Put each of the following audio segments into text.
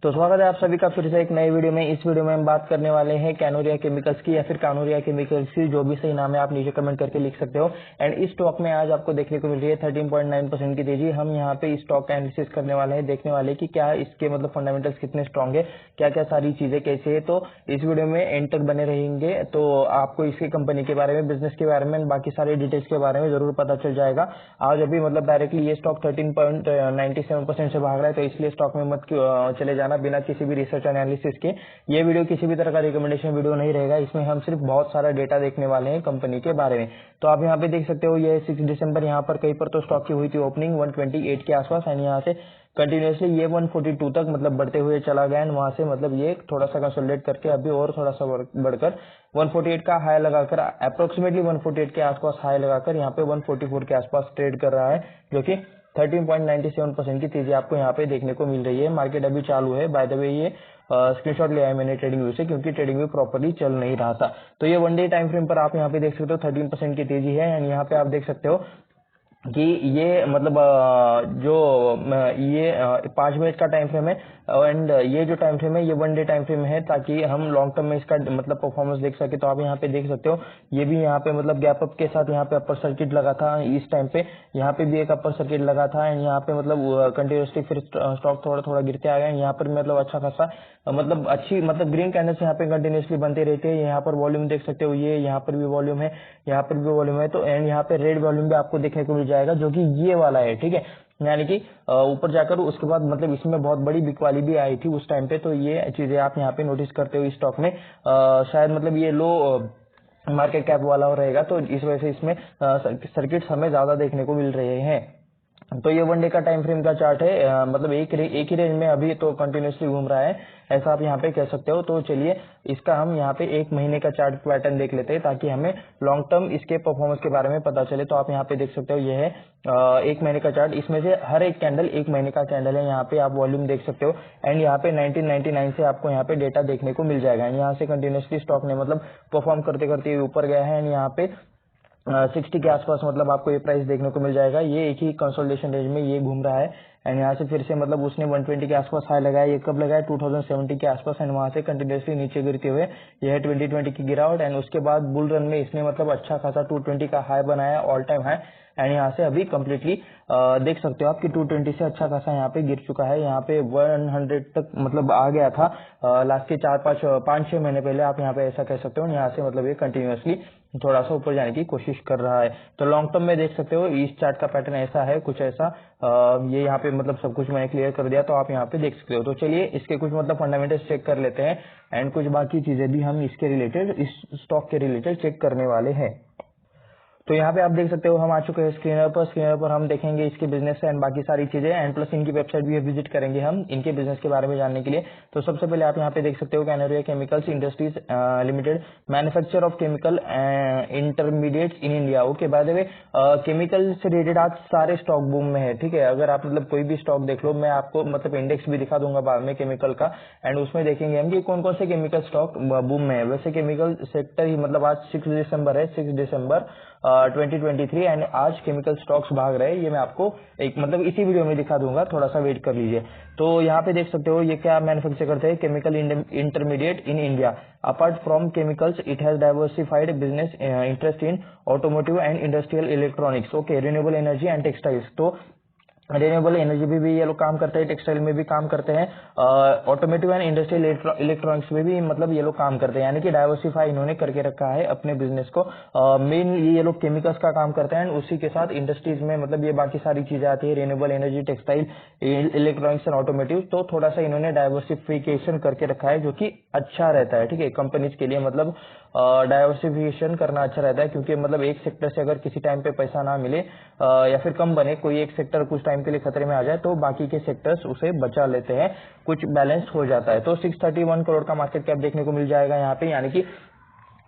तो स्वागत है आप सभी का फिर से एक नई वीडियो में। इस वीडियो में हम बात करने वाले हैं कैनोरिया केमिकल्स की, या फिर कानोरिया केमिकल्स की, जो भी सही नाम है आप नीचे कमेंट करके लिख सकते हो। एंड इस स्टॉक में आज आपको देखने को मिल रही है 13.9% की तेजी। हम यहाँ पे इस स्टॉक का एनालिसिस करने वाले हैं, देखने वाले कि क्या इसके मतलब फंडामेंटल्स कितने स्ट्रॉन्ग है, क्या क्या सारी चीजें कैसे है। तो इस वीडियो में एंड तक बने रहेंगे तो आपको इसकी कंपनी के बारे में, बिजनेस के बारे में, बाकी सारे डिटेल्स के बारे में जरूर पता चल जाएगा। आज अभी मतलब डायरेक्टली ये स्टॉक 13.97% से भाग रहा है, तो इसलिए स्टॉक में मत चले जाना बिना किसी भी रिसर्च एनालिसिस के। ये वीडियो किसी भी तरह का रिकमेंडेशन वीडियो नहीं रहेगा, इसमें हम सिर्फ बहुत सारा डेटा देखने वाले हैं कंपनी के बारे में। तो आप यहाँ पे देख सकते हो ये 6 दिसंबर यहाँ पर कहीं पर तो स्टॉक की हुई थी ओपनिंग 128 के आसपास, एंड यहाँ से कंटिन्यूसली ये 142 तक मतलब बढ़ते हुए चला गया, एंड वहां से मतलब ये थोड़ा सा कंसोलिडेट करके अभी और थोड़ा सा बढ़कर 148 का हाई लगाकर अप्रोक्सीमेटली 148 के आसपास हाई लगाकर यहाँ पे 144 के आसपास ट्रेड कर रहा है, जो कि 13.97% की तेजी आपको यहाँ पे देखने को मिल रही है। मार्केट अभी चालू है, बाय द वे ये स्क्रीनशॉट लिया है मैंने ट्रेडिंग व्यू से, क्योंकि ट्रेडिंग व्यू प्रॉपर्ली चल नहीं रहा था। तो ये वन डे टाइम फ्रेम पर आप यहाँ पे देख सकते हो 13% की तेजी है, एंड यहाँ पे आप देख सकते हो कि ये मतलब जो ये 5 मिनट का टाइम फ्रेम है, एंड ये जो टाइम फ्रेम है ये वन डे टाइम फ्रेम है, ताकि हम लॉन्ग टर्म में इसका मतलब परफॉर्मेंस देख सके। तो आप यहाँ पे देख सकते हो ये भी यहाँ पे मतलब गैप अप के साथ यहाँ पे अपर सर्किट लगा था इस टाइम पे, यहाँ पे भी एक अपर सर्किट लगा था, एंड यहाँ पे मतलब कंटिन्यूसली फिर स्टॉक थोड़ा थोड़ा गिरते आ गए। यहाँ पर मतलब अच्छा खासा मतलब अच्छी मतलब ग्रीन कैंडल्स यहाँ पे कंटिन्यूसली बनते रहते हैं। यहाँ पर वॉल्यूम देख सकते हो, ये यहाँ पर भी वॉल्यूम है, यहाँ पर भी वॉल्यूम है, तो एंड यहाँ पे रेड वॉल्यूम भी आपको देखने को मिल जाएगा, जो कि ये वाला है, ठीक है। यानी कि ऊपर जाकर उसके बाद मतलब इसमें बहुत बड़ी बिकवाली भी आई थी उस टाइम पे। तो ये चीजें आप यहाँ पे नोटिस करते हो इस स्टॉक में। शायद मतलब ये लो मार्केट कैप वाला रहेगा, तो इस वजह से इसमें सर्किट्स हमें ज्यादा देखने को मिल रहे हैं। तो ये वन डे का टाइम फ्रेम का चार्ट है, मतलब एक ही रेंज में अभी तो कंटिन्यूसली घूम रहा है, ऐसा आप यहाँ पे कह सकते हो। तो चलिए इसका हम यहाँ पे एक महीने का चार्ट पैटर्न देख लेते हैं, ताकि हमें लॉन्ग टर्म इसके परफॉर्मेंस के बारे में पता चले। तो आप यहाँ पे देख सकते हो ये है एक महीने का चार्ट, इसमें से हर एक कैंडल एक महीने का कैंडल है। यहाँ पे आप वॉल्यूम देख सकते हो, एंड यहाँ पे 1999 से आपको यहाँ पे डेटा देखने को मिल जाएगा। यहाँ से कंटिन्यूसली स्टॉक ने मतलब परफॉर्म करते करते ऊपर गया है, एंड यहाँ पे 60 के आसपास मतलब आपको ये प्राइस देखने को मिल जाएगा। ये एक ही कंसोलिडेशन रेंज में ये घूम रहा है, एंड यहाँ से फिर से मतलब उसने 120 के आसपास हाई लगाया। ये कब लगाया? 2070 के आसपास, एंड वहां से कंटिन्यूसली नीचे गिरते हुए यह है 2020 की गिरावट, एंड उसके बाद बुल रन में इसने मतलब अच्छा खासा 220 का हाई बनाया, ऑल टाइम हाई, एंड यहाँ से अभी कम्प्लीटली देख सकते हो आप कि 220 से अच्छा खासा यहाँ पे गिर चुका है। यहाँ पे 100 तक मतलब आ गया था लास्ट के 5-6 महीने पहले, आप यहाँ पे ऐसा कह सकते हो। यहाँ से मतलब ये कंटिन्यूसली थोड़ा सा ऊपर जाने की कोशिश कर रहा है। तो लॉन्ग टर्म में देख सकते हो इस चार्ट का पैटर्न ऐसा है, कुछ ऐसा। ये यहाँ पे मतलब सब कुछ मैंने क्लियर कर दिया, तो आप यहाँ पे देख सकते हो। तो चलिए इसके कुछ मतलब फंडामेंटल्स चेक कर लेते हैं, एंड कुछ बाकी चीजें भी हम इसके रिलेटेड, इस स्टॉक के रिलेटेड चेक करने वाले हैं। तो यहाँ पे आप देख सकते हो हम आ चुके हैं स्क्रीनर पर हम देखेंगे इसके बिजनेस एंड बाकी सारी चीजें, एंड प्लस इनकी वेबसाइट भी विजिट करेंगे हम इनके बिजनेस के बारे में जानने के लिए। तो सबसे पहले आप यहाँ पे देख सकते हो Kanoria chemicals industries limited, manufacture of chemical intermediates in India. Okay, by the way chemical से रिलेटेड आज सारे स्टॉक बूम में है, ठीक है। अगर आप मतलब कोई भी स्टॉक देख लो, मैं आपको मतलब इंडेक्स भी दिखा दूंगा बाद में केमिकल का, एंड उसमें देखेंगे हम कि कौन कौन से केमिकल स्टॉक बूम में है। वैसे केमिकल सेक्टर ही मतलब आज 6 दिसंबर है, 6 दिसंबर 2023, एंड आज केमिकल स्टॉक्स भाग रहे हैं। ये मैं आपको एक मतलब इसी वीडियो में दिखा दूंगा, थोड़ा सा वेट कर लीजिए। तो यहाँ पे देख सकते हो ये क्या मैन्युफैक्चर करते हैं, chemical intermediate in India. Apart from chemicals it has diversified business interest in automotive and industrial electronics. Okay, renewable energy and textiles. तो रिन्यूएबल एनर्जी में भी ये लोग काम करते हैं, टेक्सटाइल में भी काम करते हैं, ऑटोमोटिव एंड इंडस्ट्रियल इलेक्ट्रॉनिक्स में भी मतलब ये लोग काम करते हैं। यानी कि डाइवर्सिफाई इन्होंने करके रखा है अपने बिजनेस को। मेन ये लोग केमिकल्स का काम करते हैं, उसी के साथ इंडस्ट्रीज में मतलब ये बाकी सारी चीजें आती है, renewable energy, textile, electronics and automotive. तो थोड़ा सा इन्होंने डाइवर्सिफिकेशन करके रखा है, जो कि अच्छा रहता है, ठीक है, कंपनीज के लिए। मतलब डाइवर्सिफिकेशन करना अच्छा रहता है, क्योंकि मतलब एक सेक्टर से अगर किसी टाइम पे पैसा ना मिले या फिर कम बने, कोई एक सेक्टर कुछ टाइम के लिए खतरे में आ जाए, तो बाकी के सेक्टर्स उसे बचा लेते हैं, कुछ बैलेंस हो जाता है। तो 631 करोड़ का मार्केट कैप देखने को मिल जाएगा यहाँ पे, यानी कि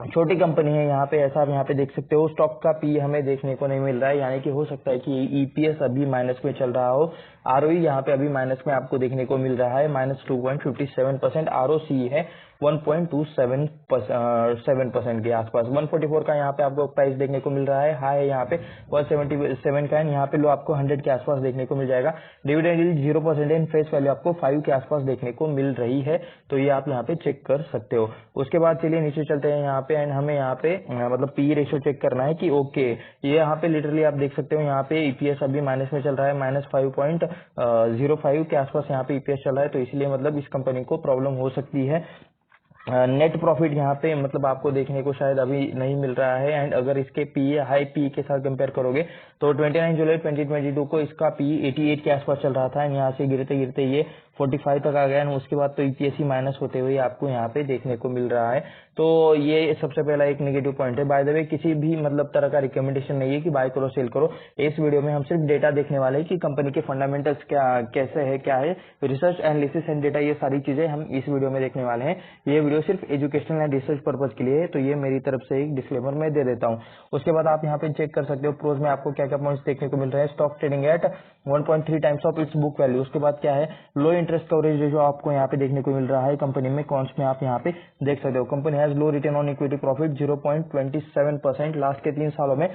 छोटी कंपनी है यहाँ पे, ऐसा आप यहाँ पे देख सकते हो। स्टॉक का पी हमें देखने को नहीं मिल रहा है, यानी कि हो सकता है कि ईपीएस अभी माइनस में चल रहा हो। ROE यहाँ पे अभी माइनस में आपको देखने को मिल रहा है, -2.57%। ROCE है 1.27% के आसपास। 144 का यहाँ पे आपको प्राइस देखने को मिल रहा है, हाई है यहाँ पे 177 का है, यहाँ पे लो आपको 100 के आसपास देखने को मिल जाएगा। डिविडेंड यील्ड 0% है, फेस वैल्यू आपको 5 के आसपास देखने को मिल रही है, तो ये आप यहाँ पे चेक कर सकते हो। उसके बाद चलिए नीचे चलते हैं यहाँ पे, एंड हमें यहाँ पे मतलब पी रेशियो चेक करना है कि ओके ये यहाँ पे लिटरली आप देख सकते हो यहाँ पे ईपीएस अभी माइनस में चल रहा है, -5.05 के आसपास यहाँ पे ईपीएस चल रहा है, तो इसलिए मतलब इस कंपनी को प्रॉब्लम हो सकती है। नेट प्रॉफिट यहाँ पे मतलब आपको देखने को शायद अभी नहीं मिल रहा है, एंड अगर इसके पी हाई पी के साथ कंपेयर करोगे तो 29 जुलाई 2022 को इसका पी 88 के आसपास चल रहा था, एंड यहाँ से गिरते गिरते ये 45 तक आ गया, एंड उसके बाद तो ईपीएस माइनस होते हुए आपको यहाँ पे देखने को मिल रहा है। तो ये सबसे पहला एक नेगेटिव पॉइंट है। बाय द वे किसी भी मतलब तरह का रिकमेंडेशन नहीं है कि बाय करो सेल करो, इस वीडियो में हम सिर्फ डेटा देखने वाले हैं कि कंपनी के फंडामेंटल्स कैसे है, क्या है, रिसर्च एनालिसिस एंड डेटा, ये सारी चीजें हम इस वीडियो में देखने वाले हैं। ये वीडियो सिर्फ एजुकेशनल एंड रिसर्च पर्पज के लिए है, तो ये मेरी तरफ से एक डिस्क्लेमर मैं दे देता हूँ। उसके बाद आप यहाँ पे चेक कर सकते हो प्रोज में आपको क्या क्या पॉइंट्स देखने को मिल रहे हैं। Stock trading at 1.3 times of its book value. उसके बाद क्या है, लो इंटरेस्ट कवरेज जो आपको यहाँ पे देखने को मिल रहा है कंपनी में। कॉन्स में आप यहाँ पे देख सकते हो company has low return on equity profit 0.27%। Last के 3 सालों में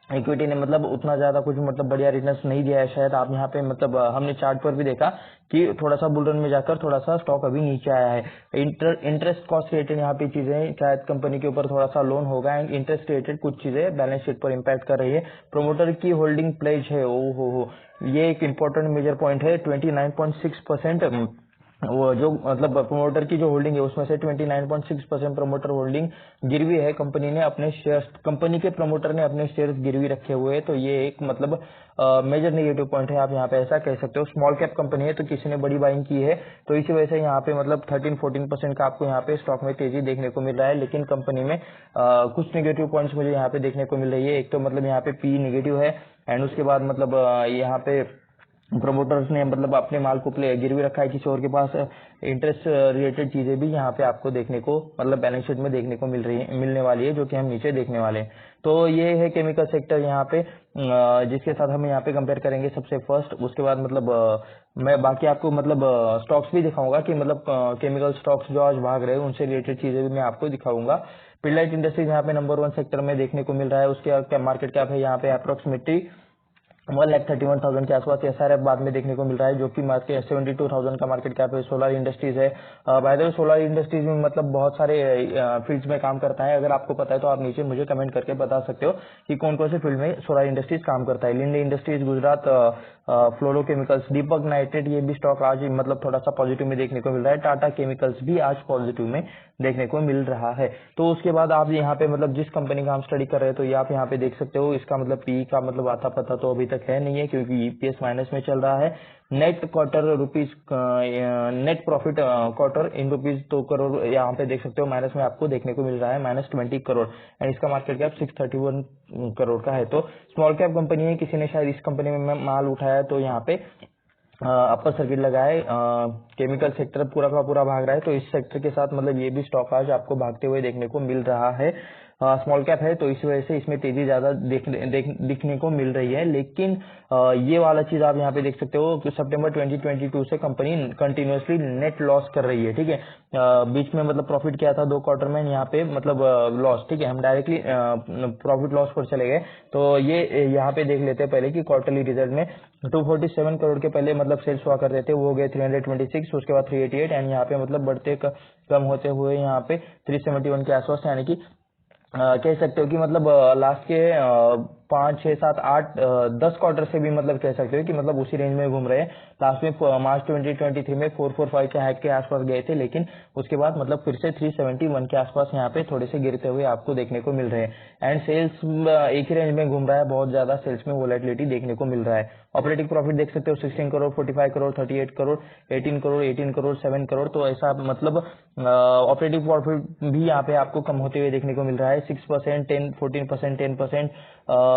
इक्विटी ने मतलब उतना ज्यादा कुछ मतलब बढ़िया रिटर्न्स नहीं दिया है शायद। आप यहाँ पे मतलब हमने चार्ट पर भी देखा कि थोड़ा सा बुल रन में जाकर थोड़ा सा स्टॉक अभी नीचे आया है। इंटरेस्ट कॉस्ट रिलेटेड यहाँ पे चीजें शायद कंपनी के ऊपर थोड़ा सा लोन होगा, एंड इंटरेस्ट रिलेटेड कुछ चीजें बैलेंस शीट पर इम्पैक्ट कर रही है। प्रोमोटर की होल्डिंग प्लेज है, ओ हो ये एक इंपॉर्टेंट मेजर पॉइंट है। 29.6% वो जो मतलब प्रमोटर की जो होल्डिंग है उसमें से 29.6% प्रमोटर होल्डिंग गिरवी है। कंपनी ने अपने शेयर्स, कंपनी के प्रमोटर ने अपने शेयर्स गिरवी रखे हुए हैं, तो ये एक मतलब मेजर नेगेटिव पॉइंट है, आप यहाँ पे ऐसा कह सकते हो। स्मॉल कैप कंपनी है तो किसी ने बड़ी बाइंग की है, तो इसी वजह से यहाँ पे मतलब 13-14% का आपको यहाँ पे स्टॉक में तेजी देखने को मिल रहा है। लेकिन कंपनी में कुछ नेगेटिव पॉइंट्स मुझे यहाँ पे देखने को मिल रही है। एक तो मतलब यहाँ पे पी नेगेटिव है, एंड उसके बाद मतलब यहाँ पे प्रमोटर्स ने मतलब अपने माल को गिरवी रखा है किसी और के पास। इंटरेस्ट रिलेटेड चीजें भी यहाँ पे आपको देखने को मतलब बैलेंस शीट में देखने को मिलने वाली है, जो कि हम नीचे देखने वाले हैं। तो ये है केमिकल सेक्टर यहाँ पे, जिसके साथ हम यहाँ पे कंपेयर करेंगे सबसे फर्स्ट। उसके बाद मतलब मैं बाकी आपको मतलब स्टॉक्स भी दिखाऊंगा कि मतलब केमिकल स्टॉक्स जो आज भाग रहे हैं उनसे रिलेटेड चीजें भी मैं आपको दिखाऊंगा। पिडलाइट इंडस्ट्रीज यहाँ पे नंबर 1 सेक्टर में देखने को मिल रहा है। उसके मार्केट कैप है यहाँ पे अप्रोक्सीमेटली 1,31,000 के आसपास। एसआरएफ बाद में देखने को मिल रहा है, जो कि मार्केट 72,000 का मार्केट कैप है। सोलर इंडस्ट्रीज है, bye the way solar industries में मतलब बहुत सारे फील्ड्स में काम करता है। अगर आपको पता है तो आप नीचे मुझे कमेंट करके बता सकते हो कि कौन कौन से फील्ड में सोलर इंडस्ट्रीज काम करता है। लिंडे इंडस्ट्रीज, गुजरात फ्लोरोकेमिकल्स, दीपक नाइट्रेट, ये भी स्टॉक आज मतलब थोड़ा सा पॉजिटिव में देखने को मिल रहा है। टाटा केमिकल्स भी आज पॉजिटिव में देखने को मिल रहा है। तो उसके बाद आप यहाँ पे मतलब जिस कंपनी का हम स्टडी कर रहे हैं तो ये आप यहाँ पे देख सकते हो। इसका मतलब पी का मतलब आता पता तो अभी तक है नहीं है, क्योंकि ईपीएस माइनस में चल रहा है। Net quarter rupees net profit quarter in rupees 2 crore यहाँ पे देख सकते हो माइनस में आपको देखने को मिल रहा है, -20 करोड़, एंड इसका मार्केट कैप 631 करोड़ का है। तो स्मॉल कैप कंपनी है, किसी ने शायद इस कंपनी में माल उठाया तो यहाँ पे अपर सर्किट लगाए। केमिकल सेक्टर पूरा का पूरा भाग रहा है, तो इस सेक्टर के साथ मतलब ये भी स्टॉक आज आपको भागते हुए देखने को मिल रहा है। स्मॉल कैप है तो इस वजह से इसमें तेजी ज्यादा दिखने को मिल रही है। लेकिन ये वाला चीज आप यहाँ पे देख सकते हो कि सितंबर 2022 से कंपनी कंटिन्यूअसली नेट लॉस कर रही है, ठीक है। बीच में मतलब प्रॉफिट किया था 2 क्वार्टर में, यहाँ पे मतलब लॉस, ठीक है। हम डायरेक्टली प्रॉफिट लॉस पर चले गए, तो ये यहाँ पे देख लेते हैं पहले कि क्वार्टरली रिजल्ट में 247 करोड़ के पहले मतलब सेल्स हुआ करते थे, वो हो गए 326, उसके बाद 388, एंड यहाँ पे मतलब बढ़ते कम होते हुए यहाँ पे 371 के आसपास, यानी कि कह सकते हो कि मतलब लास्ट के 5, 6, 7, 8, 10 क्वार्टर से भी मतलब कह सकते हो कि मतलब उसी रेंज में घूम रहे हैं। लास्ट में मार्च 2023 में 445 के हाइक के आसपास गए थे, लेकिन उसके बाद मतलब फिर से 371 के आसपास यहाँ पे थोड़े से गिरते हुए आपको देखने को मिल रहे हैं। एंड सेल्स एक ही रेंज में घूम रहा है, बहुत ज्यादा सेल्स में वोलेटिलिटी देखने को मिल रहा है। ऑपरेटिंग प्रॉफिट देख सकते हो 16 करोड़, 45 करोड़, 38 करोड़, 18 करोड़, 18 करोड़, 7 करोड़। तो ऐसा मतलब ऑपरेटिंग प्रॉफिट भी यहाँ पे आपको कम होते हुए देखने को मिल रहा है, 6%, 10, 14%, 10%,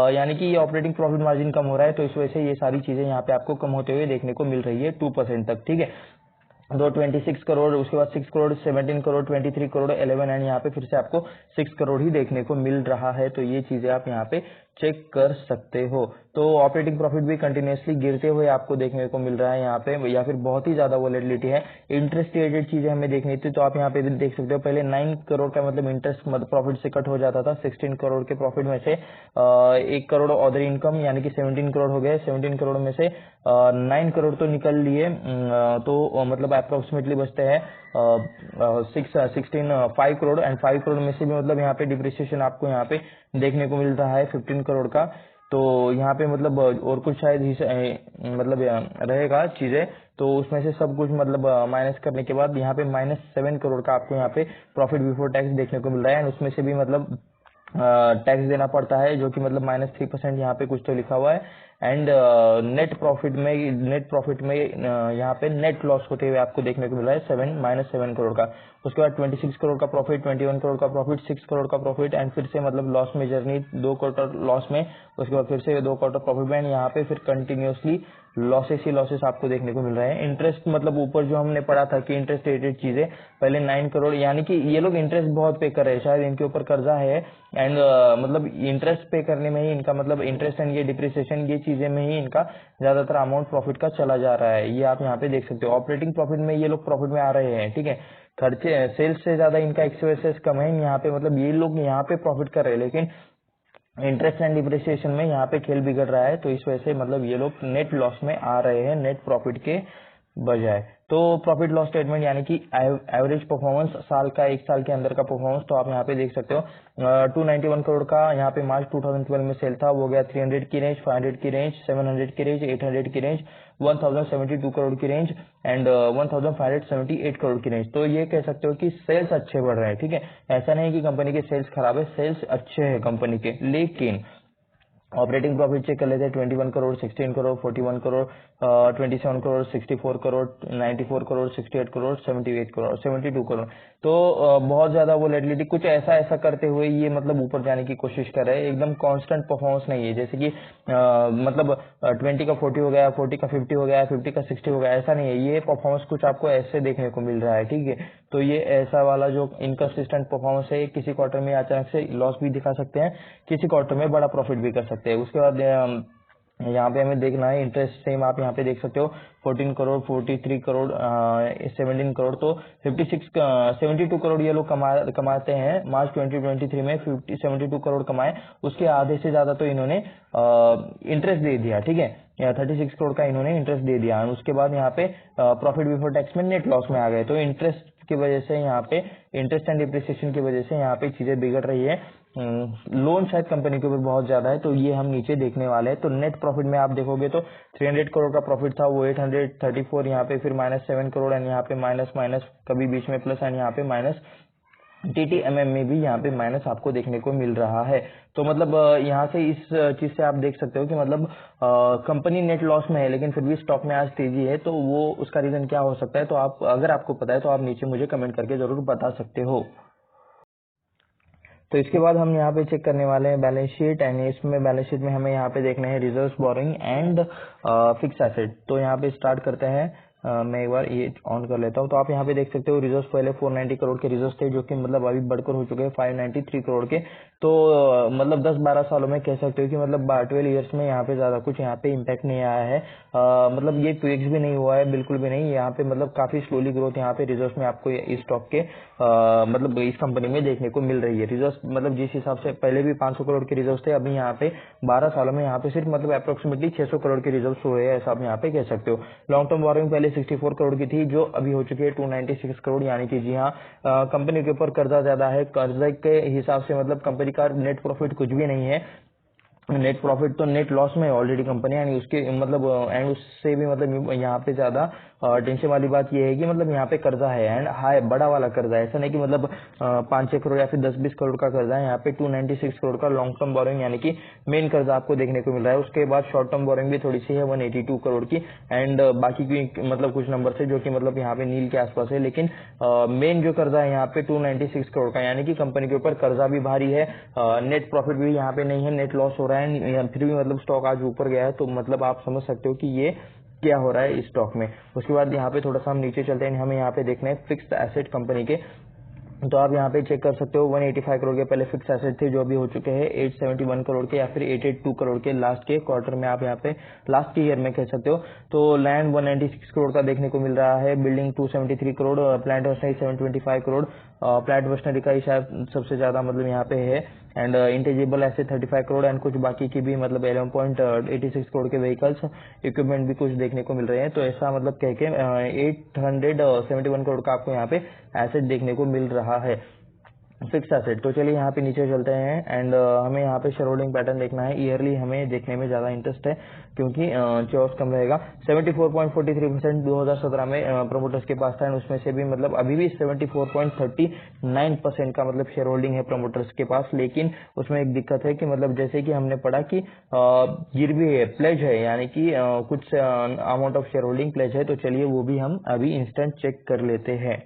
यानी कि ये ऑपरेटिंग प्रॉफिट मार्जिन कम हो रहा है, तो इस वजह से ये सारी चीजें यहाँ पे आपको कम होते हुए देखने को मिल रही है 2% तक, ठीक है। 26 करोड़, उसके बाद 6 करोड़, 17 करोड़, 23 करोड़, 11, एंड यहाँ पे फिर से आपको 6 करोड़ ही देखने को मिल रहा है। तो ये चीजें आप यहाँ पे चेक कर सकते हो। तो ऑपरेटिंग प्रॉफिट भी कंटिन्यूसली गिरते हुए आपको देखने को मिल रहा है यहाँ पे, या फिर बहुत ही ज्यादा वोलेटिलिटी है। इंटरेस्ट रिलेटेड चीजें हमें देखनी थी तो आप यहाँ पे भी देख सकते हो, पहले 9 करोड़ का मतलब इंटरेस्ट प्रॉफिट से कट हो जाता था। 16 करोड़ के प्रॉफिट में से 1 करोड़ अदर इनकम यानी कि 17 करोड़ हो गए। 17 करोड़ में से 9 करोड़ तो निकल लिए, तो मतलब अप्रोक्सीमेटली बचते हैं 5 करोड़, एंड 5 करोड़ में से भी मतलब यहाँ पे डिप्रिसिएशन आपको यहाँ पे देखने को मिल रहा है 15 करोड़ का। तो यहाँ पे मतलब और कुछ शायद मतलब रहेगा चीजें, तो उसमें से सब कुछ मतलब माइनस करने के बाद यहाँ पे -7 करोड़ का आपको यहाँ पे प्रॉफिट बिफोर टैक्स देखने को मिल रहा है। एंड उसमें से भी मतलब टैक्स देना पड़ता है, जो कि मतलब -3% यहाँ पे कुछ तो लिखा हुआ है। एंड नेट प्रॉफिट में यहाँ पे नेट लॉस होते हुए आपको देखने को मिल रहा है -7 करोड़ का। उसके बाद 26 करोड़ का प्रॉफिट, 21 करोड़ का प्रॉफिट, 6 करोड़ का प्रॉफिट, एंड फिर से मतलब लॉस में जर्नी 2 क्वार्टर लॉस में, उसके बाद फिर से 2 क्वार्टर प्रॉफिट में, यहाँ पे फिर कंटिन्यूसली लॉसेस ही लॉसेस आपको देखने को मिल रहे हैं। इंटरेस्ट मतलब ऊपर जो हमने पढ़ा था कि इंटरेस्ट रिलेटेड चीजें पहले 9 करोड़, यानी कि ये लोग इंटरेस्ट बहुत पे कर रहे हैं, शायद इनके ऊपर कर्जा है। एंड मतलब इंटरेस्ट पे करने में ही इनका मतलब इंटरेस्ट एंड ये डिप्रिसिएशन ये चीजें में ही इनका ज्यादातर अमाउंट प्रॉफिट का चला जा रहा है। ये आप यहाँ पे देख सकते हो। ऑपरेटिंग प्रॉफिट में ये लोग प्रॉफिट में आ रहे हैं, ठीक है। खर्चे सेल्स से ज्यादा इनका एक्सपेंसेस कम है यहाँ पे, मतलब ये लोग यहाँ पे प्रॉफिट कर रहे हैं, लेकिन इंटरेस्ट एंड डिप्रिसिएशन में यहाँ पे खेल बिगड़ रहा है। तो इस वजह से मतलब ये लोग नेट लॉस में आ रहे हैं नेट प्रॉफिट के बजाय। तो प्रॉफिट लॉस स्टेटमेंट यानी कि एवरेज परफॉर्मेंस साल का, एक साल के अंदर का परफॉर्मेंस, तो आप यहाँ पे देख सकते हो 291 करोड़ का यहाँ पे मार्च 2012 में सेल था, वो गया 300 की रेंज, 500 की रेंज, 700 की रेंज, 800 की रेंज, 1072 करोड़ की रेंज, एंड 1578 करोड़ की रेंज। तो ये कह सकते हो कि सेल्स अच्छे बढ़ रहे हैं, ठीक है। ऐसा नहीं कि कंपनी के सेल्स खराब है, सेल्स अच्छे हैं कंपनी के। लेकिन ऑपरेटिंग प्रॉफिट चेक कर लेते हैं, 21 करोड़, 16 करोड़, 41 करोड़, 27 करोड़, 64 करोड़, 94 करोड़, 68 करोड़, 78 करोड़, 72 करोड़। तो बहुत ज्यादा वोलेटिलिटी, कुछ ऐसा करते हुए ये मतलब ऊपर जाने की कोशिश कर रहे हैं। एकदम कांस्टेंट परफॉर्मेंस नहीं है, जैसे कि मतलब 20 का 40 हो गया, 40 का 50 हो गया, 50 का 60 हो गया, ऐसा नहीं है। ये परफॉर्मेंस कुछ आपको ऐसे देखने को मिल रहा है, ठीक है। तो ये ऐसा वाला जो इनकंसिस्टेंट परफॉर्मेंस है, किसी क्वार्टर में अचानक से लॉस भी दिखा सकते हैं, किसी क्वार्टर में बड़ा प्रॉफिट भी कर सकते हैं। उसके बाद यहाँ पे हमें देखना है इंटरेस्ट, सेम आप यहाँ पे देख सकते हो 14 करोड़, 43 करोड़, 17 करोड़, तो 72 करोड़ ये लोग कमाते हैं। मार्च 2023 में 72 करोड़ कमाए, उसके आधे से ज्यादा तो इन्होंने इंटरेस्ट दे दिया, ठीक है। 36 करोड़ का इन्होंने इंटरेस्ट दे दिया। उसके बाद यहाँ पे प्रॉफिट बिफोर टैक्स में नेट लॉस में आ गए। तो इंटरेस्ट की वजह से यहाँ पे, इंटरेस्ट एंड डिप्रिसिएशन की वजह से यहाँ पे चीजें बिगड़ रही है। लोन शायद कंपनी के ऊपर बहुत ज्यादा है, तो ये हम नीचे देखने वाले हैं। तो नेट प्रॉफिट में आप देखोगे तो 300 करोड़ का प्रॉफिट था, वो 834, यहाँ पे फिर -7 करोड़, एंड यहाँ पे माइनस कभी बीच में प्लस, एंड यहाँ पे माइनस TTMM में भी यहाँ पे माइनस आपको देखने को मिल रहा है। तो मतलब यहाँ से इस चीज से आप देख सकते हो कि मतलब कंपनी नेट लॉस में है, लेकिन फिर भी स्टॉक में आज तेजी है। तो वो उसका रीजन क्या हो सकता है, तो आप अगर आपको पता है तो आप नीचे मुझे कमेंट करके जरूर बता सकते हो। तो इसके बाद हम यहाँ पे चेक करने वाले हैं बैलेंस शीट, एंड इसमें बैलेंस शीट में हमें यहाँ पे देखना है reserves, boring and fix asset. तो यहाँ पे स्टार्ट करते हैं। मैं एक बार ये ऑन कर लेता हूँ। तो आप यहाँ पे देख सकते हो रिजर्व्स पहले 490 करोड़ के रिजर्व्स थे, जो कि मतलब अभी बढ़कर हो चुके हैं 593 करोड़ के। तो मतलब 10-12 सालों में कह सकते हो कि मतलब 12 ईयर्स में यहाँ पे ज्यादा कुछ यहाँ पे इम्पैक्ट नहीं आया है। मतलब ये 2x भी नहीं हुआ है, बिल्कुल भी नहीं। यहाँ पे मतलब काफी स्लोली ग्रोथ यहाँ पे रिजर्व्स में आपको इस स्टॉक के मतलब इस कंपनी में देखने को मिल रही है। रिजर्व्स मतलब जिस हिसाब से पहले भी 500 करोड़ के रिजर्व्स थे, अभी यहाँ पे 12 सालों में यहाँ पे सिर्फ मतलब अप्रोक्सीमेटली 600 करोड़ के रिजर्व्स हुए हैं, ऐसा आप यहाँ पे कह सकते हो। लॉन्ग टर्म बोरोइंग पहले 64 करोड़ की थी, जो अभी हो चुकी है 296 करोड़, यानी कि जी हाँ, कंपनी के ऊपर कर्जा ज्यादा है। कर्जे के हिसाब से मतलब कंपनी का नेट प्रॉफिट कुछ भी नहीं है। नेट प्रॉफिट तो नेट लॉस में ऑलरेडी कंपनी, यानी उसके मतलब एंड उससे भी मतलब यहाँ पे ज्यादा टेंशन वाली बात ये है कि मतलब यहाँ पे कर्जा है, एंड हाई बड़ा वाला कर्जा है। ऐसा नहीं कि मतलब 5-6 करोड़ या फिर 10-20 करोड़ का कर्जा है। यहाँ पे 296 करोड़ का लॉन्ग टर्म बोरिंग यानी कि मेन कर्जा आपको देखने को मिल रहा है। उसके बाद शॉर्ट टर्म बोरिंग भी थोड़ी सी है 182 करोड़ की, एंड बाकी की मतलब कुछ नंबर है जो कि मतलब यहाँ पे नील के आसपास है। लेकिन मेन जो कर्जा है यहाँ पे 296 करोड़ का, यानी कि कंपनी के ऊपर कर्जा भी भारी है। नेट प्रॉफिट भी यहाँ पे नहीं है, नेट लॉस हो रहा है, फिर भी मतलब स्टॉक आज ऊपर गया है। तो मतलब आप समझ सकते हो कि ये क्या हो रहा है इस स्टॉक में। उसके बाद यहाँ पे थोड़ा सा हम नीचे चलते हैं, हमें यहाँ पे देखना है फिक्स्ड एसेट कंपनी के। तो आप यहाँ पे चेक कर सकते हो 185 करोड़ के पहले फिक्स एसेट थे जो भी हो चुके हैं 871 करोड़ के या फिर 882 करोड़ के लास्ट के क्वार्टर में, आप यहाँ पे लास्ट के ईयर में कह सकते हो। तो लैंड 196 करोड़ का देखने को मिल रहा है, building 273 crore, plant machinery 725 crore, plant machinery का ही शायद सबसे ज्यादा मतलब यहाँ पे है, एंड इंटेजिबल एसेट 35 करोड़, एंड कुछ बाकी की भी मतलब 11.86 करोड़ के व्हीकल्स इक्विपमेंट भी कुछ देखने को मिल रहे हैं। तो ऐसा मतलब कह के 871 करोड़ का आपको यहाँ पे एसेट देखने को मिल रहा है, फिक्स एसेट। तो चलिए यहाँ पे नीचे चलते हैं, एंड हमें यहाँ पे शेयर होल्डिंग पैटर्न देखना है। ईयरली हमें देखने में ज्यादा इंटरेस्ट है क्योंकि चॉइस कम रहेगा। 74.43% 2017 में प्रमोटर्स के पास था, एंड उसमें से भी मतलब अभी भी 74.39% का मतलब शेयर होल्डिंग है प्रमोटर्स के पास। लेकिन उसमें एक दिक्कत है कि मतलब जैसे कि हमने पढ़ा कि गिरवी है, प्लेज है, यानी कि कुछ amount of shareholding pledge है। तो चलिए वो भी हम अभी इंस्टेंट चेक कर लेते हैं।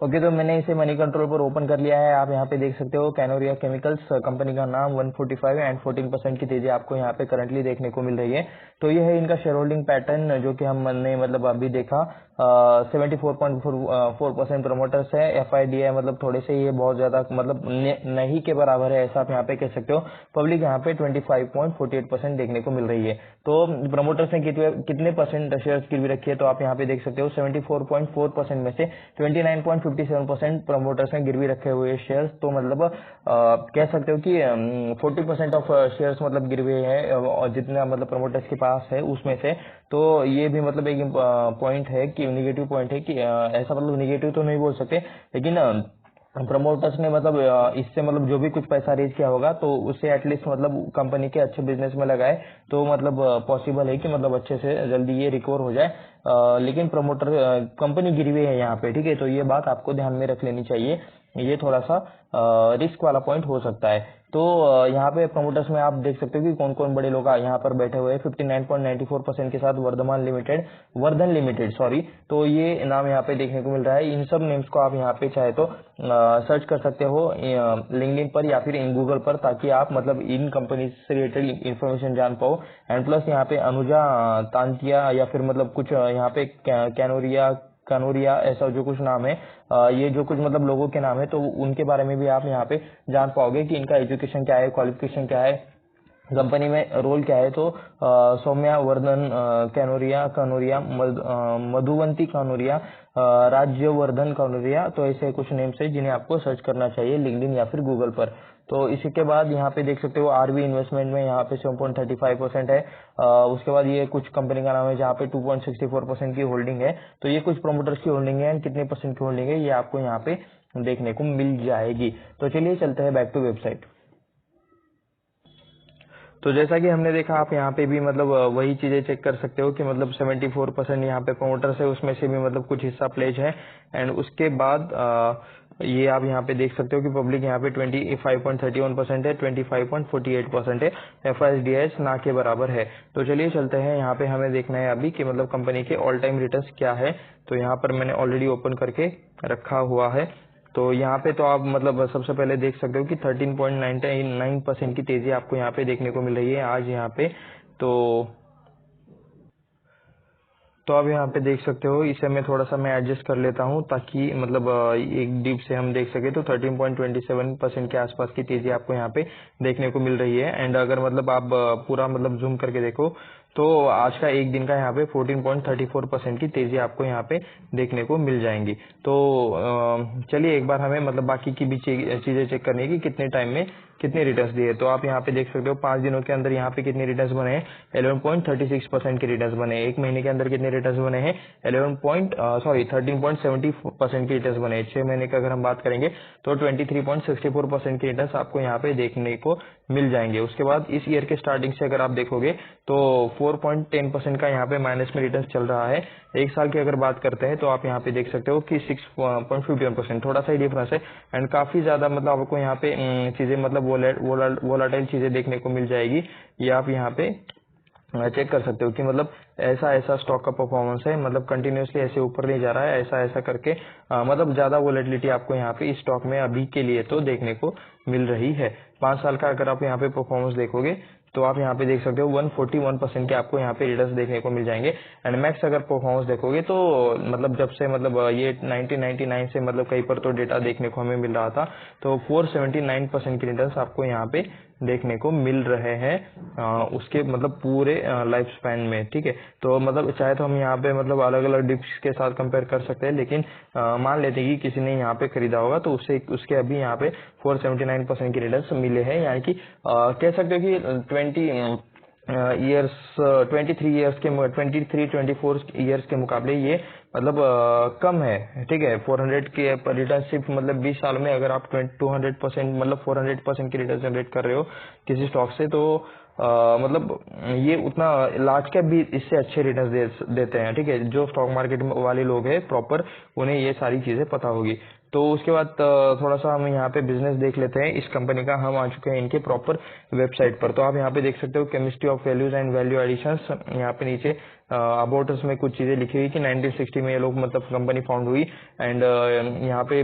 ओके, तो मैंने इसे मनी कंट्रोल पर ओपन कर लिया है। आप यहाँ पे देख सकते हो कैनोरिया केमिकल्स कंपनी का नाम, 145 एंड 14% की तेजी आपको यहाँ पे करंटली देखने को मिल रही है। तो ये है इनका शेयर होल्डिंग पैटर्न जो कि हमने मतलब अभी देखा। 74.4% प्रमोटर्स है, FIDI मतलब थोड़े से ये बहुत ज्यादा मतलब नहीं के बराबर है, ऐसा आप यहाँ पे कह सकते हो। पब्लिक यहाँ पे 25.48% देखने को मिल रही है। तो प्रमोटर्स ने कितने परसेंट शेयर्स गिरवी रखी है, तो आप यहाँ पे देख सकते हो 74.4% में से 29.57% प्रमोटर्स ने गिरवी रखे हुए शेयर्स। तो मतलब कह सकते हो कि 40% ऑफ शेयर्स मतलब गिरवी है, और जितना मतलब प्रमोटर्स के पास है उसमें से। तो ये भी मतलब एक पॉइंट है कि निगेटिव पॉइंट है कि ऐसा मतलब निगेटिव तो नहीं बोल सकते, लेकिन प्रमोटर्स ने मतलब इससे मतलब जो भी कुछ पैसा रेज किया होगा तो उससे एटलीस्ट मतलब कंपनी के अच्छे बिजनेस में लगाए तो मतलब पॉसिबल है कि मतलब अच्छे से जल्दी ये रिकवर हो जाए। लेकिन प्रमोटर कंपनी गिरी हुई है यहाँ पे, ठीक है। तो ये बात आपको ध्यान में रख लेनी चाहिए, ये थोड़ा सा रिस्क वाला पॉइंट हो सकता है। तो यहाँ पे प्रमोटर्स में आप देख सकते हो कि कौन कौन बड़े लोग यहाँ पर बैठे हुए हैं। 59.94% के साथ वर्धन लिमिटेड सॉरी, तो ये नाम यहाँ पे देखने को मिल रहा है। इन सब नेम्स को आप यहाँ पे चाहे तो सर्च कर सकते हो लिंक्डइन पर या फिर इन गूगल पर, ताकि आप मतलब इन कंपनी से रिलेटेड इन्फॉर्मेशन जान पाओ। एंड प्लस यहाँ पे अनुजा तांतिया या फिर मतलब कुछ यहाँ पे कानोरिया ऐसा जो कुछ नाम है, ये जो कुछ मतलब लोगों के नाम है, तो उनके बारे में भी आप यहाँ पे जान पाओगे कि इनका एजुकेशन क्या है, क्वालिफिकेशन क्या है, कंपनी में रोल क्या है। तो सौम्या वर्धन कानोरिया, मधुवंती कानोरिया, राज्यवर्धन कानोरिया, तो ऐसे कुछ नेम्स है जिन्हें आपको सर्च करना चाहिए लिंक्डइन या फिर गूगल पर। तो इसी के बाद यहाँ पे देख सकते हो आरबी इन्वेस्टमेंट में यहाँ पे 7.35% है। उसके बाद ये कुछ कंपनी का नाम है जहाँ पे 2.64% की होल्डिंग है। तो ये कुछ प्रोमोटर्स की होल्डिंग है, कितने परसेंट की होल्डिंग है ये आपको यहाँ पे देखने को मिल जाएगी। तो चलिए चलते हैं बैक टू वेबसाइट। तो जैसा कि हमने देखा, आप यहाँ पे भी मतलब वही चीजें चेक कर सकते हो कि मतलब 74% यहाँ पे प्रोमोटर्स है, उसमें से भी मतलब कुछ हिस्सा प्लेज है। एंड उसके बाद ये आप यहाँ पे देख सकते हो कि पब्लिक यहाँ पे 25.31% है, 25.48% है, FIDIs ना के बराबर है। तो चलिए चलते हैं, यहाँ पे हमें देखना है अभी कि मतलब कंपनी के ऑल टाइम रिटर्न्स क्या है। तो यहाँ पर मैंने ऑलरेडी ओपन करके रखा हुआ है। तो यहाँ पे तो आप मतलब सबसे पहले देख सकते हो कि 13.99% की तेजी आपको यहाँ पे देखने को मिल रही है आज यहाँ पे। तो आप यहाँ पे देख सकते हो, इसे मैं थोड़ा सा मैं एडजस्ट कर लेता हूँ ताकि मतलब एक डीप से हम देख सके। तो 13.27% के आसपास की तेजी आपको यहाँ पे देखने को मिल रही है। एंड अगर मतलब आप पूरा मतलब जूम करके देखो तो आज का एक दिन का यहाँ पे 14.34% की तेजी आपको यहाँ पे देखने को मिल जाएंगी। तो चलिए एक बार हमें मतलब बाकी की भी चीजें चेक करनी है कि कितने टाइम में कितने रिटर्न्स दिए। तो आप यहाँ पे देख सकते हो 5 दिनों के अंदर यहाँ पे कितने रिटर्न्स बने हैं, 11.36% के रिटर्न्स बने हैं। एक महीने के अंदर कितने रिटर्न्स बने हैं, 13.70% के रिटर्न्स बने हैं। 6 महीने की अगर हम बात करेंगे तो 23.64% के रिटर्न्स आपको यहाँ पे देखने को मिल जाएंगे। उसके बाद इस ईयर के स्टार्टिंग से अगर आप देखोगे तो 4.10% का यहाँ पे माइनस में रिटर्न्स चल रहा है। एक साल की अगर बात करते हैं तो आप यहाँ पे देख सकते हो कि 6.51%, थोड़ा सा ही डिफरेंस है। एंड काफी ज्यादा मतलब आपको यहाँ पे चीजें मतलब वोलाटाइल चीजें देखने को मिल जाएगी। ये आप यहाँ पे चेक कर सकते हो कि मतलब ऐसा स्टॉक का परफॉर्मेंस है, मतलब कंटिन्यूसली ऐसे ऊपर नहीं जा रहा है, ऐसा करके मतलब ज्यादा वोलेटिलिटी आपको यहाँ पे इस स्टॉक में अभी के लिए तो देखने को मिल रही है। 5 साल का अगर आप यहाँ पे परफॉर्मेंस देखोगे तो आप यहाँ पे देख सकते हो 141% के आपको यहाँ पे रिटर्न्स देखने को मिल जाएंगे। एंड मैक्स अगर परफॉर्मेंस देखोगे तो मतलब जब से मतलब ये 1999 से मतलब कहीं पर तो डेटा देखने को हमें मिल रहा था, तो 479% के रिटर्न्स आपको यहाँ पे देखने को मिल रहे हैं उसके मतलब पूरे लाइफ स्पैन में। ठीक है, तो मतलब चाहे तो हम यहाँ पे मतलब अलग अलग डिप्स के साथ कंपेयर कर सकते हैं, लेकिन मान लेते हैं कि किसी ने यहाँ पे खरीदा होगा तो उसके अभी यहाँ पे 479% के रिटर्न्स मिले हैं, यानी कि कह सकते हो कि 23-24 ईयर्स के मुकाबले ये मतलब कम है। ठीक है, 400 के रिटर्न सिर्फ मतलब 20 साल में अगर आप 200% मतलब 400% की रिटर्न जनरेट कर रहे हो किसी स्टॉक से, तो मतलब ये उतना लार्ज कैप भी इससे अच्छे रिटर्न देते हैं। ठीक है, जो स्टॉक मार्केट वाले लोग हैं प्रॉपर, उन्हें ये सारी चीजें पता होगी। तो उसके बाद थोड़ा सा हम यहाँ पे बिजनेस देख लेते हैं इस कंपनी का। हम आ चुके हैं इनके प्रॉपर वेबसाइट पर। तो आप यहाँ पे देख सकते हो chemistry of values and value additions. यहाँ पे नीचे अबाउट अस में कुछ चीजें लिखी हुई कि 1960 में ये लोग मतलब कंपनी फाउंड हुई। एंड यहाँ पे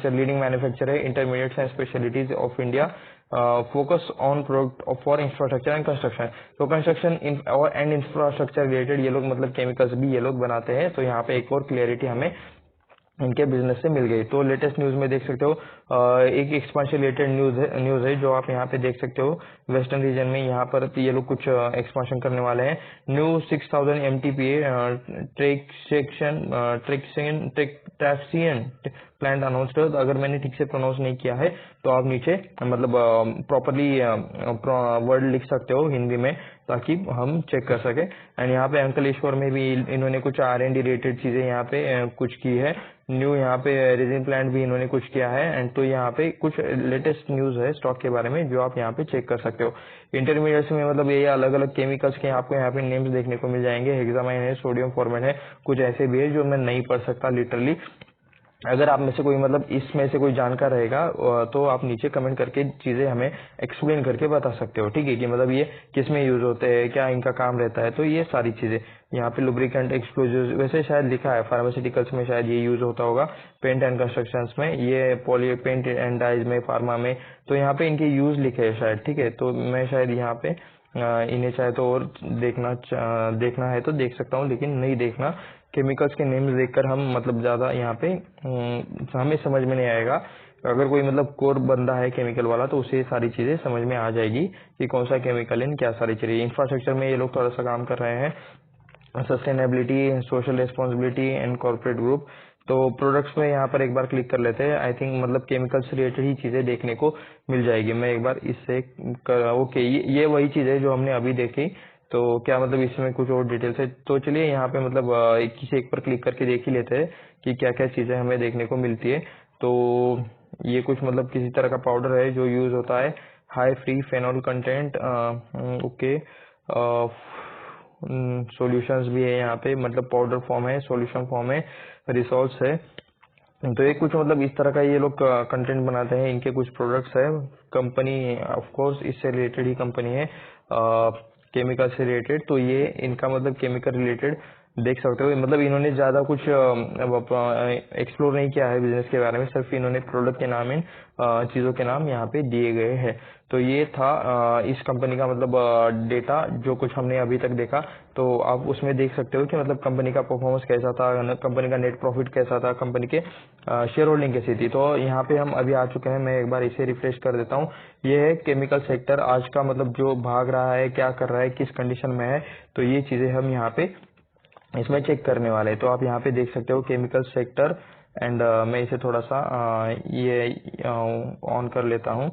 लीडिंग मैन्युफैक्चर है intermediates and specialities of India, focus on product for infrastructure and construction. तो कंस्ट्रक्शन एंड इंफ्रास्ट्रक्चर रिलेटेड ये लोग मतलब केमिकल्स भी ये लोग बनाते हैं। तो यहाँ पे एक और क्लियरिटी हमें इनके बिजनेस से मिल गई। तो लेटेस्ट न्यूज में देख सकते हो एक एक्सपांशन रिलेटेड न्यूज है जो आप यहाँ पे देख सकते हो। वेस्टर्न रीजन में यहाँ पर ये लोग कुछ एक्सपांशन करने वाले हैं। न्यू 6000 MTPA ट्रैक्सियन प्लांट अनाउंस्ड। अगर मैंने ठीक से प्रोनाउंस नहीं किया है तो आप नीचे मतलब प्रॉपरली वर्ड लिख सकते हो हिंदी में, ताकि हम चेक कर सके। एंड यहाँ पे अंकलेश्वर में भी इन्होंने कुछ R&D रिलेटेड चीजें यहाँ पे कुछ की है। न्यू यहाँ पे रेजिन प्लांट भी इन्होंने कुछ किया है। एंड तो यहाँ पे कुछ लेटेस्ट न्यूज है स्टॉक के बारे में जो आप यहाँ पे चेक कर सकते हो। इंटरमीडिएट्स में मतलब ये अलग अलग केमिकल्स के आपको यहाँ पे नेम्स देखने को मिल जाएंगे। हेक्सामाइन है, सोडियम फॉर्मेट है, कुछ ऐसे भी है जो मैं नहीं पढ़ सकता लिटरली। अगर आप में से कोई मतलब इसमें से कोई जानकार रहेगा तो आप नीचे कमेंट करके चीजें हमें एक्सप्लेन करके बता सकते हो। ठीक है, कि मतलब ये किस में यूज होते हैं, क्या इनका काम रहता है। तो ये सारी चीजें यहाँ पे लुब्रिकेंट एक्सप्लोजिव वैसे शायद लिखा है, फार्मास्यूटिकल्स में शायद ये यूज होता होगा, पेंट एंड कंस्ट्रक्शंस में, ये पॉली पेंट एंड डाइज में, फार्मा में, तो यहाँ पे इनके यूज लिखे है शायद। ठीक है, तो मैं शायद यहाँ पे इन्हें चाहे तो और देखना है तो देख सकता हूँ, लेकिन नहीं देखना। केमिकल्स के नेम्स देखकर हम मतलब ज्यादा यहाँ पे हमें समझ में नहीं आएगा। अगर कोई मतलब कोर बंदा है केमिकल वाला तो उसे सारी चीजें समझ में आ जाएगी कि कौन सा केमिकल है, क्या सारी चीजें। इंफ्रास्ट्रक्चर में ये लोग थोड़ा सा काम कर रहे हैं, sustainability, social responsibility and corporate group. तो प्रोडक्ट्स में यहाँ पर एक बार क्लिक कर लेते हैं। आई थिंक मतलब केमिकल्स रिलेटेड ही चीजें देखने को मिल जाएगी। मैं एक बार इससे ओके, ये वही चीज है जो हमने अभी देखी। तो क्या मतलब इसमें कुछ और डिटेल्स है, तो चलिए यहाँ पे मतलब किसी एक पर क्लिक करके देख ही लेते हैं कि क्या क्या चीजें हमें देखने को मिलती है। तो ये कुछ मतलब किसी तरह का पाउडर है जो यूज होता है, high free phenol content. Okay, solutions भी है यहाँ पे, मतलब पाउडर फॉर्म है, सॉल्यूशन फॉर्म है, रिसोर्स है। तो ये कुछ मतलब इस तरह का ये लोग कंटेंट बनाते हैं। इनके कुछ प्रोडक्ट्स है। कंपनी ऑफ कोर्स इससे रिलेटेड ही कंपनी है, केमिकल से रिलेटेड। तो ये इनका मतलब केमिकल रिलेटेड देख सकते हो। मतलब इन्होंने ज्यादा कुछ एक्सप्लोर नहीं किया है बिजनेस के बारे में, सिर्फ इन्होंने प्रोडक्ट के नाम, इन चीजों के नाम यहाँ पे दिए गए हैं। तो ये था इस कंपनी का मतलब डेटा जो कुछ हमने अभी तक देखा। तो आप उसमें देख सकते हो कि मतलब कंपनी का परफॉर्मेंस कैसा था, कंपनी का नेट प्रॉफिट कैसा था, कंपनी के शेयर होल्डिंग कैसी थी। तो यहाँ पे हम अभी आ चुके हैं। मैं एक बार इसे रिफ्रेश कर देता हूँ। ये है केमिकल सेक्टर आज का मतलब जो भाग रहा है, क्या कर रहा है, किस कंडीशन में है। तो ये चीजें हम यहाँ पे इसमें चेक करने वाले हैं। तो आप यहाँ पे देख सकते हो केमिकल सेक्टर। एंड मैं इसे थोड़ा सा ये ऑन कर लेता हूँ।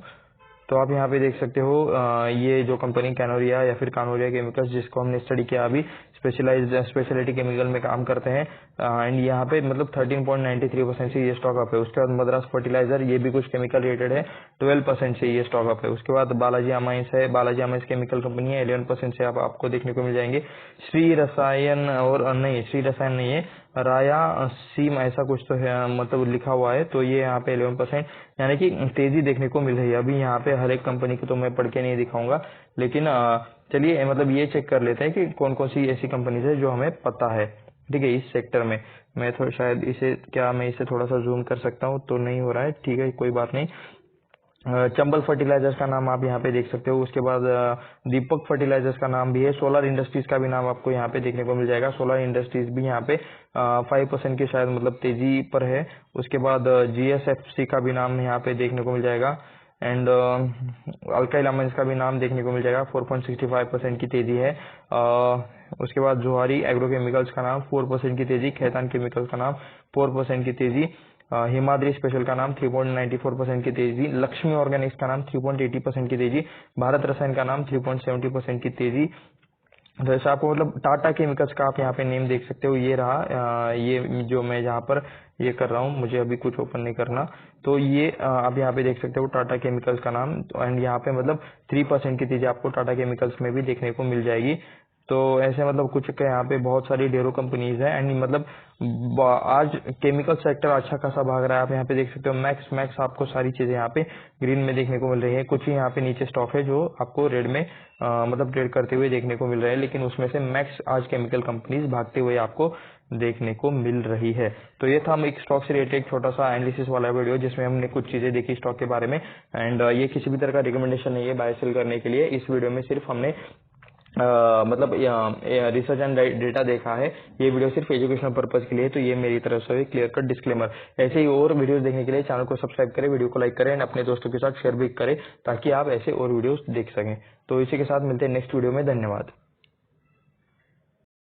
तो आप यहाँ पे देख सकते हो ये जो कंपनी कैनोरिया या फिर कानोरिया केमिकल्स, जिसको हमने स्टडी किया अभी, स्पेशलिटी केमिकल में काम करते हैं। एंड यहाँ पे मतलब 13.93% से ये स्टॉक अप है। उसके बाद मद्रास फर्टिलाइजर, ये भी कुछ केमिकल रिलेटेड है, 12% से ये स्टॉक अप है। उसके बाद बालाजी अमाइंस है, बालाजी अमाइंस केमिकल कंपनी है, 11% से आपको देखने को मिल जाएंगे। श्री रसायन, और नहीं श्री रसायन नहीं है, राया सीम ऐसा कुछ तो है मतलब लिखा हुआ है। तो ये यहाँ पे 11%, यानी कि तेजी देखने को मिल रही है। अभी यहाँ पे हर एक कंपनी को तो मैं पढ़ के नहीं दिखाऊंगा, लेकिन चलिए मतलब ये चेक कर लेते हैं कि कौन कौन सी ऐसी कंपनीज है जो हमें पता है। ठीक है, इस सेक्टर में मैं शायद इसे मैं इसे थोड़ा सा जूम कर सकता हूँ, तो नहीं हो रहा है। ठीक है, कोई बात नहीं। चंबल फर्टिलाइजर्स का नाम आप यहाँ पे देख सकते हो। उसके बाद दीपक फर्टिलाइजर्स का नाम भी है। सोलर इंडस्ट्रीज का भी नाम आपको यहाँ पे देखने को मिल जाएगा। सोलर इंडस्ट्रीज भी यहाँ पे 5% की शायद मतलब तेजी पर है। उसके बाद GSFC का भी नाम यहाँ पे देखने को मिल जाएगा। एंड अल्काइल अमाइंस का भी नाम देखने को मिल जाएगा। 4.65% की तेजी है। उसके बाद जोहारी एग्रोकेमिकल्स का नाम 4% की तेजी। खैतान केमिकल्स का नाम 4% की तेजी। हिमाद्री स्पेशल का नाम 3.94% की तेजी। लक्ष्मी ऑर्गेनिक्स का नाम 3.80% की तेजी। भारत रसायन का नाम 3.70% की तेजी। जैसे आपको मतलब टाटा केमिकल्स का आप यहाँ पे नेम देख सकते हो। ये रहा ये जो मैं यहाँ पर ये कर रहा हूँ, मुझे अभी कुछ ओपन नहीं करना। तो ये आप यहाँ पे देख सकते हो टाटा केमिकल्स का नाम। एंड यहाँ पे मतलब 3% की तेजी आपको टाटा केमिकल्स में भी देखने को मिल जाएगी। तो ऐसे मतलब कुछ के यहाँ पे बहुत सारी ढेरों कंपनीज है। एंड मतलब आज केमिकल सेक्टर अच्छा खासा भाग रहा है। आप यहाँ पे देख सकते हो मैक्स मैक्स आपको सारी चीजें यहाँ पे ग्रीन में देखने को मिल रही है। कुछ ही यहाँ पे नीचे स्टॉक है जो आपको रेड में मतलब ट्रेड करते हुए देखने को मिल रहे हैं, लेकिन उसमें से मैक्स आज केमिकल कंपनीज भागते हुए आपको देखने को मिल रही है। तो ये था हम एक स्टॉक से रिलेटेड छोटा सा एनालिसिस वाला वीडियो जिसमें हमने कुछ चीजें देखी स्टॉक के बारे में। एंड ये किसी भी तरह का रिकमेंडेशन नहीं है बाय सेल करने के लिए। इस वीडियो में सिर्फ हमने मतलब रिसर्च एंड डेटा देखा है। ये वीडियो सिर्फ एजुकेशनल पर्पज के लिए, तो ये मेरी तरफ से क्लियर कट डिस्क्लेमर। ऐसे ही और वीडियोस देखने के लिए चैनल को सब्सक्राइब करें, वीडियो को लाइक करें और अपने दोस्तों के साथ शेयर भी करें ताकि आप ऐसे और वीडियोस देख सकें। तो इसी के साथ मिलते हैं नेक्स्ट वीडियो में। धन्यवाद।